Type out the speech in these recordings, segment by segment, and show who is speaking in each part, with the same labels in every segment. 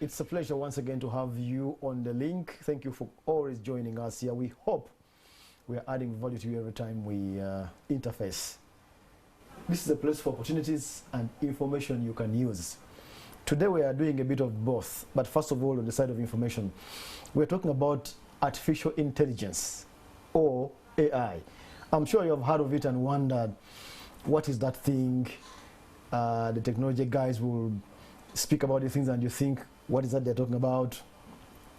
Speaker 1: It's a pleasure once again to have you on the link. Thank you for always joining us here. We hope we are adding value to you every time we interface. This is a place for opportunities and information you can use. Today we are doing a bit of both, but first of all, on the side of information, we're talking about artificial intelligence, or AI. I'm sure you have heard of it and wondered, what is that thing? The technology guys will speak about these things and you think, what is that they're talking about?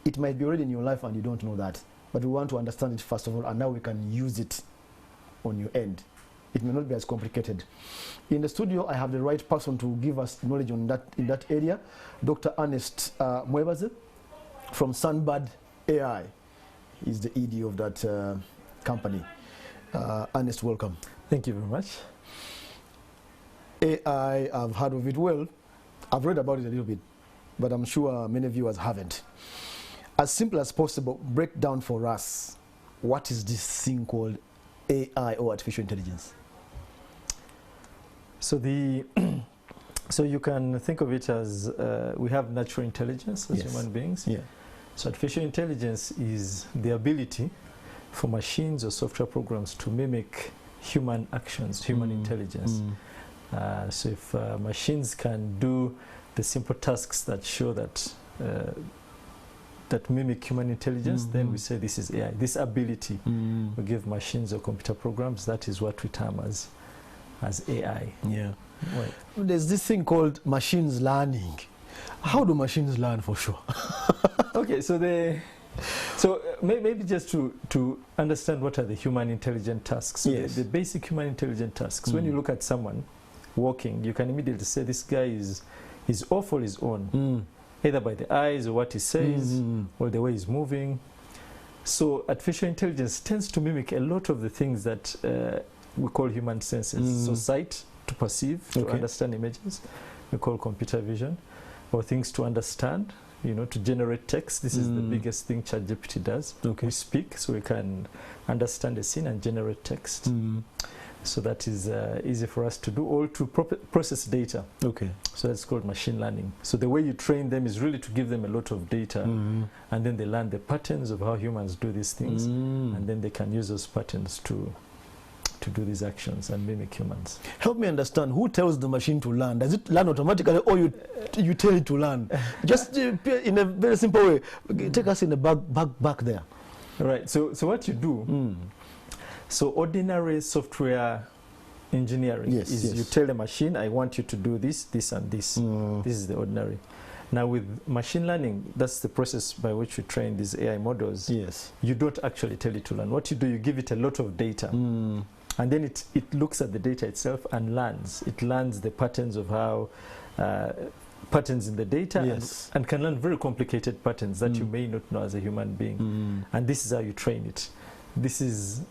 Speaker 1: It might be already in your life and you don't know that. But we want to understand it first of all, and now we can use it on your end. It may not be as complicated. In the studio, I have the right person to give us knowledge on that in that area, Dr. Ernest Mwebaze from Sanbad AI. He's the ED of that company. Ernest, welcome.
Speaker 2: Thank you very much.
Speaker 1: AI, I've heard of it well. I've read about it a little bit, but I'm sure many viewers haven't. As simple as possible, break down for us, what is this thing called AI, or artificial intelligence?
Speaker 2: So so you can think of it as we have natural intelligence as human beings.
Speaker 1: Yeah.
Speaker 2: So artificial intelligence is the ability for machines or software programs to mimic human actions, human intelligence. So if machines can do the simple tasks that show that that mimic human intelligence, then we say this is AI. This ability we give machines or computer programs, that is what we term as AI.
Speaker 1: Yeah.
Speaker 2: Right.
Speaker 1: There's this thing called machines learning. How do machines learn for sure?
Speaker 2: Okay, so maybe just to understand what are the human intelligent tasks. So
Speaker 1: yes.
Speaker 2: the basic human intelligent tasks. When you look at someone walking, you can immediately say this guy is off on his own, either by the eyes or what he says or the way he's moving. So artificial intelligence tends to mimic a lot of the things that we call human senses. So sight, to perceive, to understand images, we call computer vision, or things to understand, you know, to generate text. This is the biggest thing ChatGPT does. We speak, so we can understand a scene and generate text. So that is easy for us to do, or to process data. So that's called machine learning. So the way you train them is really to give them a lot of data, and then they learn the patterns of how humans do these things, and then they can use those patterns to do these actions and mimic humans.
Speaker 1: Help me understand, who tells the machine to learn? Does it learn automatically, or you tell it to learn? Just in a very simple way, take us in the back there.
Speaker 2: Right, so what you do, so ordinary software engineering is you tell a machine, I want you to do this, this and this. This is the ordinary. Now with machine learning, that's the process by which we train these AI models. You don't actually tell it to learn. What you do, you give it a lot of data. And then it looks at the data itself and learns. It learns the patterns of how, patterns in the data, and can learn very complicated patterns that you may not know as a human being. And this is how you train it. This is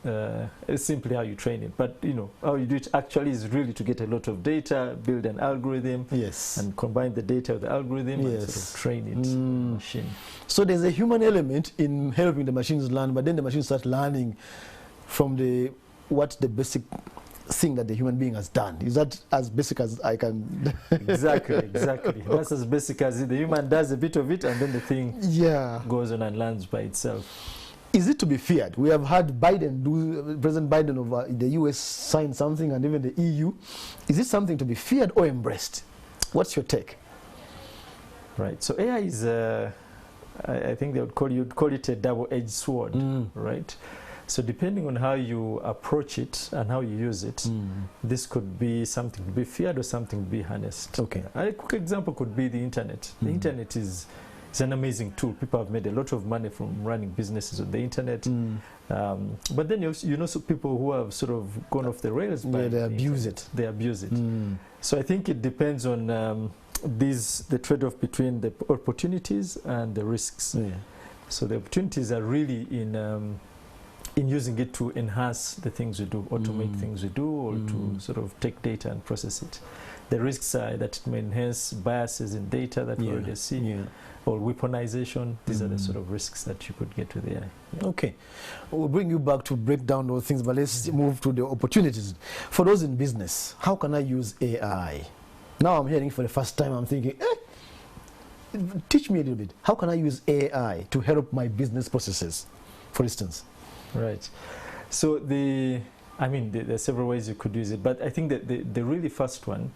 Speaker 2: simply how you train it. But you know, how you do it actually is really to get a lot of data, build an algorithm, and combine the data with the algorithm and sort of train it machine.
Speaker 1: So there's a human element in helping the machines learn, but then the machine starts learning from the basic thing that the human being has done. Is that as basic as I can?
Speaker 2: Exactly. That's as basic as the human does a bit of it, and then the thing goes on and learns by itself.
Speaker 1: Is it to be feared? We have had President Biden of the US sign something, and even the EU. Is it something to be feared or embraced? What's your take?
Speaker 2: Right. So AI is, I think you'd call it a double-edged sword, right? So depending on how you approach it and how you use it, this could be something to be feared or something to be harnessed. A quick example could be the internet. The internet is an amazing tool. People have made a lot of money from running businesses on the internet. But then you know, so people who have sort of gone off the rails by
Speaker 1: they abuse it.
Speaker 2: They abuse it. So I think it depends on the trade-off between the opportunities and the risks. So the opportunities are really in using it to enhance the things we do, automate things we do, or to sort of take data and process it. The risks are that it may enhance biases in data that we already see, or weaponization. These are the sort of risks that you could get with AI.
Speaker 1: Okay, we'll bring you back to break down those things, but let's move to the opportunities. For those in business, how can I use AI? Now I'm hearing for the first time, I'm thinking, teach me a little bit. How can I use AI to help my business processes, for instance?
Speaker 2: Right. So there are several ways you could use it, but I think that the really first one,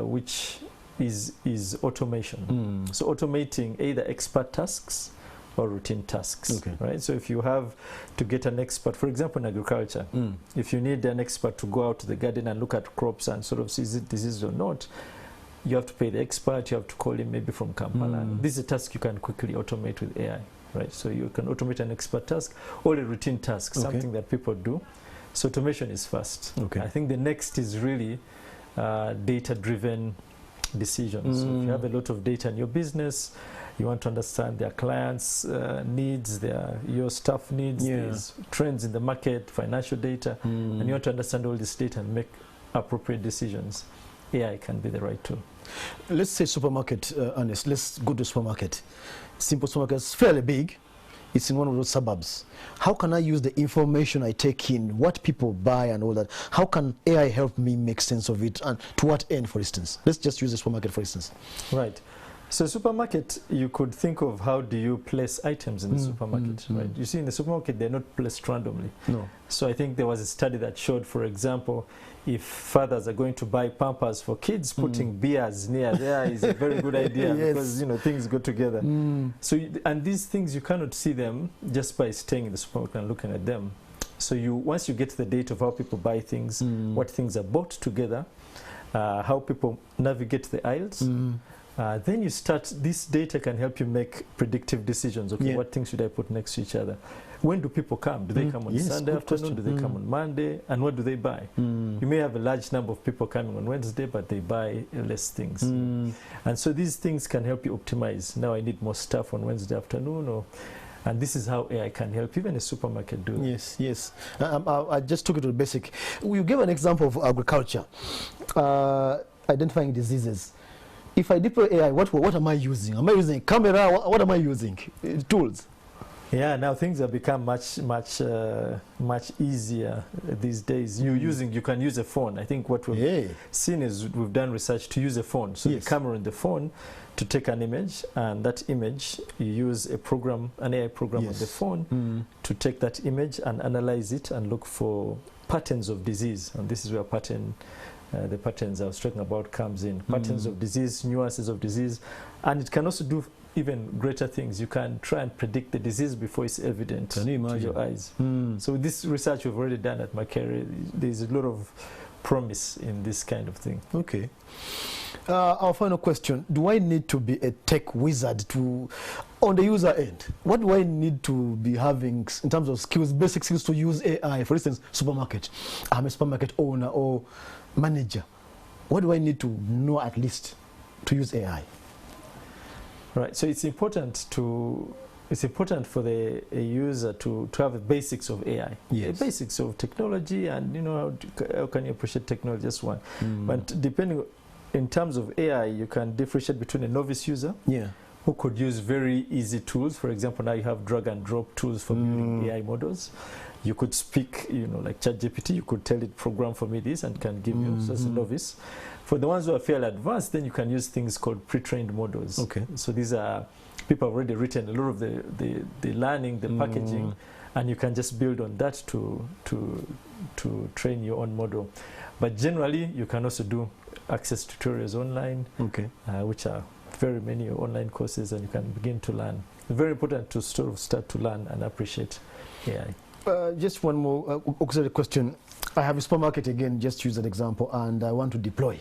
Speaker 2: which is automation. So automating either expert tasks or routine tasks.
Speaker 1: Okay.
Speaker 2: Right. So if you have to get an expert, for example, in agriculture, if you need an expert to go out to the garden and look at crops and sort of see is it diseased or not, you have to pay the expert. You have to call him maybe from Kampala. This is a task you can quickly automate with AI. Right. So you can automate an expert task or a routine task, something that people do. So automation is first. Okay. I think the next is really data-driven decisions. So if you have a lot of data in your business, you want to understand their clients' needs, your staff needs, there's trends in the market, financial data, and you want to understand all this data and make appropriate decisions. AI can be the right tool.
Speaker 1: Let's say supermarket, Ernest. Let's go to supermarket. Simple supermarket is fairly big. It's in one of those suburbs. How can I use the information I take in, what people buy and all that? How can AI help me make sense of it, and to what end, for instance? Let's just use the supermarket, for instance.
Speaker 2: Right. So supermarket, you could think of how do you place items in the supermarket, right? You see, in the supermarket, they're not placed randomly. No. So I think there was a study that showed, for example, if fathers are going to buy Pampers for kids, putting beers near there is a very good idea because, things go together. So, and these things, you cannot see them just by staying in the supermarket and looking at them. So once you get the data of how people buy things, what things are bought together, how people navigate the aisles, then you start, this data can help you make predictive decisions. Okay, what things should I put next to each other? When do people come? Do they come on Sunday afternoon? Do they come on Monday? And what do they buy? You may have a large number of people coming on Wednesday, but they buy less things. And so these things can help you optimize. Now I need more stuff on Wednesday afternoon, and this is how AI can help even a supermarket do that.
Speaker 1: Yes. I just took it to the basic. You gave an example of agriculture, identifying diseases. If I deploy AI, what am I using? Am I using a camera? What am I using? Tools.
Speaker 2: Yeah, now things have become much easier these days. You can use a phone. I think what we've seen is we've done research to use a phone. So the camera in the phone to take an image, and that image you use a program, an AI program on the phone to take that image and analyze it and look for patterns of disease. And this is where the patterns I was talking about comes in. Patterns of disease, nuances of disease, and it can also do even greater things. You can try and predict the disease before it's evident to your eyes. So this research we've already done at Makere, there's a lot of promise in this kind of thing. Okay.
Speaker 1: Our final question, do I need to be a tech wizard on the user end? What do I need to be having in terms of skills, basic skills to use AI? For instance, supermarket. I'm a supermarket owner or manager. What do I need to know at least to use AI?
Speaker 2: Right. So it's important for a user to have the basics of AI, the basics of technology, and how can you appreciate technology? Just one. But depending in terms of AI, you can differentiate between a novice user who could use very easy tools. For example, now you have drag and drop tools for building AI models. You could speak, like ChatGPT, you could tell it, program for me this, and can give you, so as a novice. For the ones who are fairly advanced, then you can use things called pre-trained models. Okay. So these are, people have already written a lot of the learning, the packaging, and you can just build on that to train your own model. But generally, you can also do access tutorials online, which are very many online courses, and you can begin to learn. It's very important to sort of start to learn and appreciate AI.
Speaker 1: Just one more auxiliary question. I have a supermarket again, just use an example, and I want to deploy.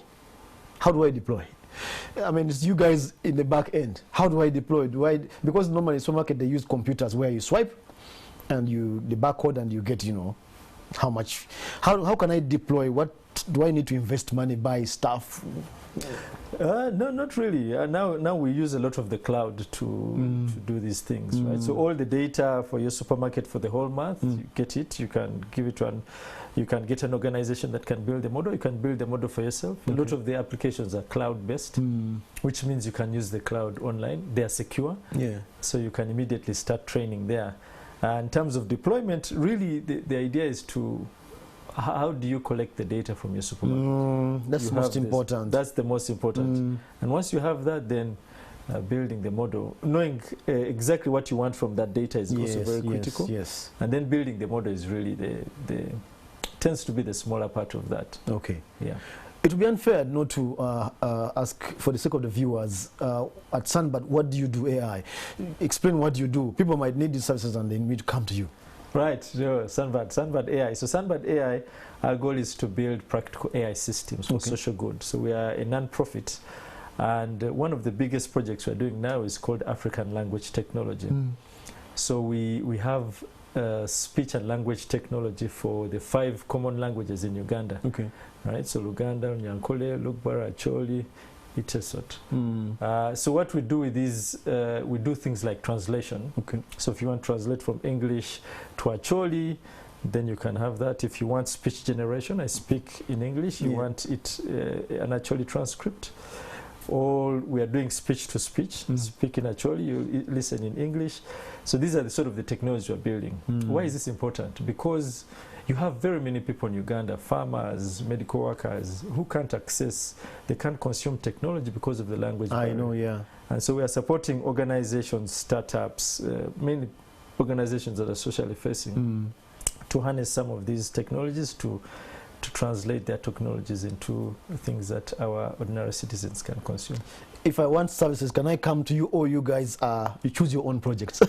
Speaker 1: How do I deploy? I mean, it's you guys in the back end. How do I deploy? Because normally in supermarket they use computers where you swipe and the barcode and you get, how much. How can I deploy? What do I need to invest money, buy stuff?
Speaker 2: No, not really. Now we use a lot of the cloud to do these things, right? So all the data for your supermarket for the whole month, you get it. You can give it to you can get an organization that can build the model. You can build the model for yourself. A lot of the applications are cloud-based, which means you can use the cloud online. They are secure, so you can immediately start training there. In terms of deployment, really the idea is how do you collect the data from your supermarket?
Speaker 1: That's the most important.
Speaker 2: That's the most important. And once you have that, then building the model, knowing exactly what you want from that data is also very critical.
Speaker 1: Yes.
Speaker 2: And then building the model is really the tends to be the smaller part of that.
Speaker 1: Okay.
Speaker 2: Yeah.
Speaker 1: It would be unfair not to ask, for the sake of the viewers, at Sanbad, what do you do AI? Explain what you do. People might need these services and they need to come to you.
Speaker 2: Right, sure. Sanbad AI. So Sanbad AI, our goal is to build practical AI systems for social good. So we are a non-profit, and one of the biggest projects we're doing now is called African Language Technology. So we have speech and language technology for the 5 common languages in Uganda.
Speaker 1: Okay.
Speaker 2: Right, so Luganda, Nyankole, Lugbara, Acholi, Itesot. So what we do with these, we do things like translation.
Speaker 1: Okay.
Speaker 2: So if you want to translate from English to Acholi, then you can have that. If you want speech generation, I speak in English, you want it an Acholi transcript. Or we are doing speech to speech, speak in Acholi, you listen in English. So these are the sort of the technologies we're building. Why is this important? Because you have very many people in Uganda, farmers, medical workers, who can't access, they can't consume technology because of the language barrier.
Speaker 1: I know, yeah.
Speaker 2: And so we are supporting organizations, startups, mainly organizations that are socially facing, to harness some of these technologies to translate their technologies into things that our ordinary citizens can consume.
Speaker 1: If I want services, can I come to you, or you guys you choose your own projects?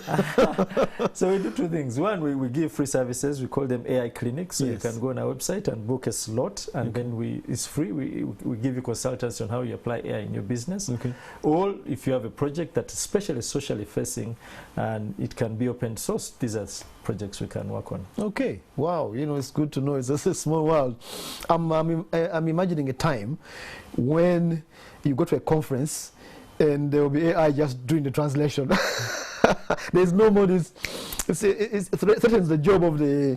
Speaker 2: So we do 2 things. One, we give free services. We call them AI clinics. So you can go on our website and book a slot, and then it's free. We give you consultants on how you apply AI in your business. Okay. Or if you have a project that's especially socially facing and it can be open source, these are projects we can work on. Okay.
Speaker 1: Wow. You know, it's good to know. It's just a small world. I'm imagining a time when you go to a conference and there will be AI just doing the translation. There's no more this. It threatens the job of the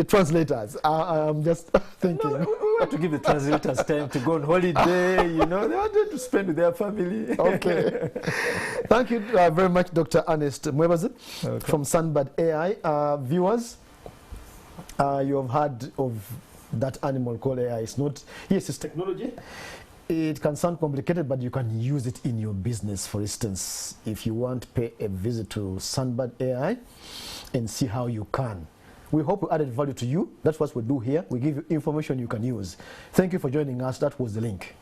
Speaker 1: translators. I'm just thinking.
Speaker 2: No, we want to give the translators time to go on holiday, you know. They want to spend with their family.
Speaker 1: Okay. Thank you very much, Dr. Ernest Mwebaze from Sanbad AI. Viewers, you have heard of that animal called AI. It's not, yes, it's technology. It can sound complicated, but you can use it in your business. For instance, if you want to pay a visit to Sanbad AI and see how you can. We hope we added value to you. That's what we do here. We give you information you can use. Thank you for joining us. That was the link.